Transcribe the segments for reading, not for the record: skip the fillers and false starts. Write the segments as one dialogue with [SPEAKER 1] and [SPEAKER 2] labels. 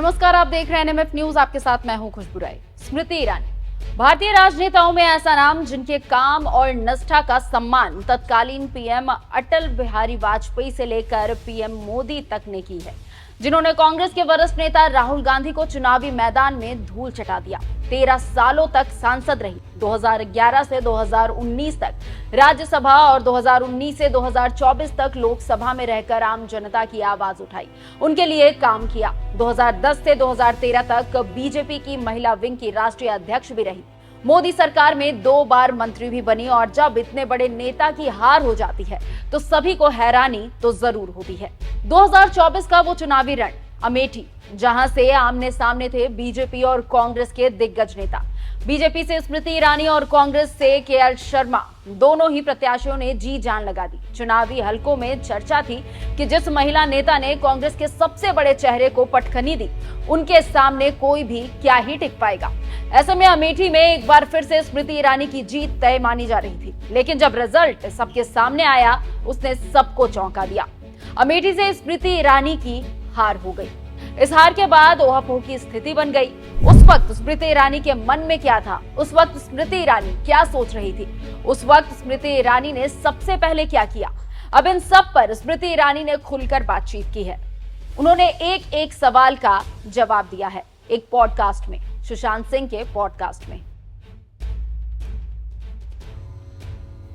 [SPEAKER 1] नमस्कार, आप देख रहे हैं एनएमएफ न्यूज। आपके साथ मैं हूं खुशबू राय। स्मृति ईरानी भारतीय राजनेताओं में ऐसा नाम जिनके काम और निष्ठा का सम्मान तत्कालीन पीएम अटल बिहारी वाजपेयी से लेकर पीएम मोदी तक ने की है, जिन्होंने कांग्रेस के वरिष्ठ नेता राहुल गांधी को चुनावी मैदान में धूल चटा दिया। 13 सालों तक सांसद रही, 2011 से 2019 तक राज्यसभा और 2019 से 2024 तक लोकसभा में रहकर आम जनता की आवाज उठाई, उनके लिए काम किया। 2010 से 2013 तक बीजेपी की महिला विंग की राष्ट्रीय अध्यक्ष भी रही। मोदी सरकार में 2 बार मंत्री भी बनी और जब इतने बड़े नेता की हार हो जाती है तो सभी को हैरानी तो जरूर होती है। 2024 का वो चुनावी रण अमेठी, जहां से आमने सामने थे बीजेपी और कांग्रेस के दिग्गज नेता। बीजेपी से स्मृति ईरानी और कांग्रेस से केएल शर्मा, दोनों ही प्रत्याशियों ने जी जान लगा दी। चुनावी हलकों में चर्चा थी कि जिस महिला नेता ने कांग्रेस के सबसे बड़े चेहरे को पटखनी दी, उनके सामने कोई भी क्या ही टिक पाएगा। ऐसे में अमेठी में एक बार फिर से स्मृति ईरानी की जीत तय मानी जा रही थी, लेकिन जब रिजल्ट सबके सामने आया, उसने सबको चौंका दिया। अमेठी से स्मृति ईरानी की हार हो गई। इस हार के बाद ओहापोह की स्थिति बन गई। उस वक्त स्मृति ईरानी के मन में क्या था? उस वक्त स्मृति ईरानी क्या सोच रही थी? उस वक्त स्मृति ईरानी ने सबसे पहले क्या किया? अब इन सब पर स्मृति ईरानी ने खुलकर बातचीत की है। उन्होंने एक एक सवाल का जवाब दिया है एक पॉडकास्ट में, सुशांत सिंह के पॉडकास्ट में।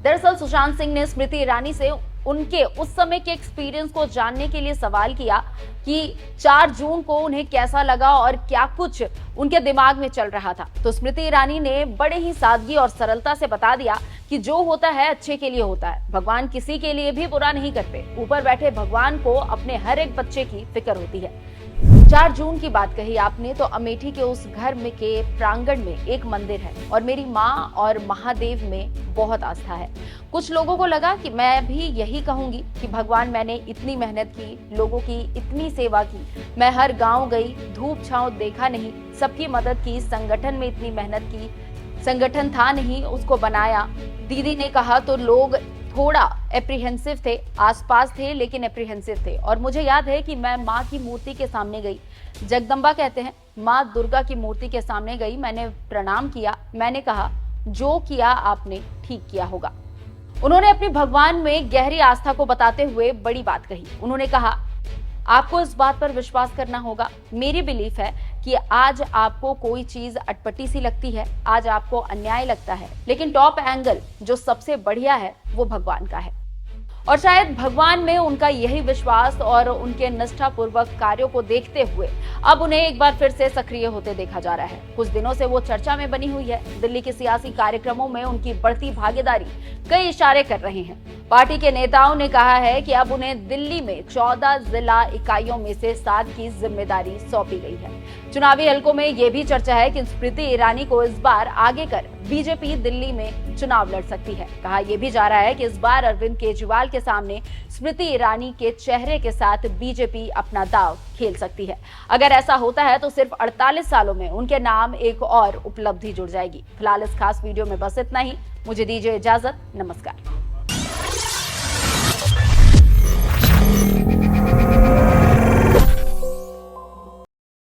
[SPEAKER 1] दरअसल सुशांत सिंह ने स्मृति ईरानी से उनके उस समय के एक्सपीरियंस को जानने के लिए सवाल किया कि 4 जून को उन्हें कैसा लगा और क्या कुछ उनके दिमाग में चल रहा था। तो स्मृति ईरानी ने बड़े ही सादगी और सरलता से बता दिया कि जो होता है अच्छे के लिए होता है, भगवान किसी के लिए भी बुरा नहीं करते। ऊपर बैठे भगवान को अपने हर एक बच्चे की फिक्र होती है। 4 जून की बात कही आपने, तो अमेठी के उस घर में के प्रांगण में एक मंदिर है और मेरी माँ और महादेव में बहुत आस्था है। कुछ लोगों को लगा कि मैं भी यही कहूंगी कि भगवान, मैंने इतनी मेहनत की, लोगों की इतनी सेवा की, मैं हर गांव गई, धूप छांव देखा नहीं, सबकी मदद की, संगठन में इतनी मेहनत की, संगठन था नहीं उसको बनाया। दीदी ने कहा तो लोग थोड़ा एप्रीहेंसिव थे, आसपास थे लेकिन एप्रीहेंसिव थे। और मुझे याद है कि मैं माँ की मूर्ति के सामने गई, जगदम्बा कहते हैं, माँ दुर्गा की मूर्ति के सामने गई, मैंने प्रणाम किया, मैंने कहा जो किया आपने ठीक किया होगा। उन्होंने अपनी भगवान में गहरी आस्था को बताते हुए बड़ी बात कही। उन्होंने कहा आपको इस बात पर विश्वास करना होगा। मेरी बिलीफ है कि आज आपको कोई चीज अटपटी सी लगती है, आज आपको अन्याय लगता है, लेकिन टॉप एंगल जो सबसे बढ़िया है वो भगवान का है। और शायद भगवान में उनका यही विश्वास और उनके निष्ठापूर्वक कार्यों को देखते हुए अब उन्हें एक बार फिर से सक्रिय होते देखा जा रहा है। कुछ दिनों से वो चर्चा में बनी हुई है। दिल्ली के सियासी कार्यक्रमों में उनकी बढ़ती भागीदारी कई इशारे कर रहे हैं। पार्टी के नेताओं ने कहा है कि अब उन्हें दिल्ली में 14 जिला इकाइयों में से 7 की जिम्मेदारी सौंपी गई है। चुनावी हलकों में यह भी चर्चा है कि स्मृति ईरानी को इस बार आगे कर बीजेपी दिल्ली में चुनाव लड़ सकती है। कहा यह भी जा रहा है कि इस बार अरविंद केजरीवाल के सामने स्मृति ईरानी के चेहरे के साथ बीजेपी अपना दांव खेल सकती है। अगर ऐसा होता है तो सिर्फ 48 सालों में उनके नाम एक और उपलब्धि जुड़ जाएगी। फिलहाल इस खास वीडियो में बस इतना ही। मुझे दीजिए इजाजत। नमस्कार।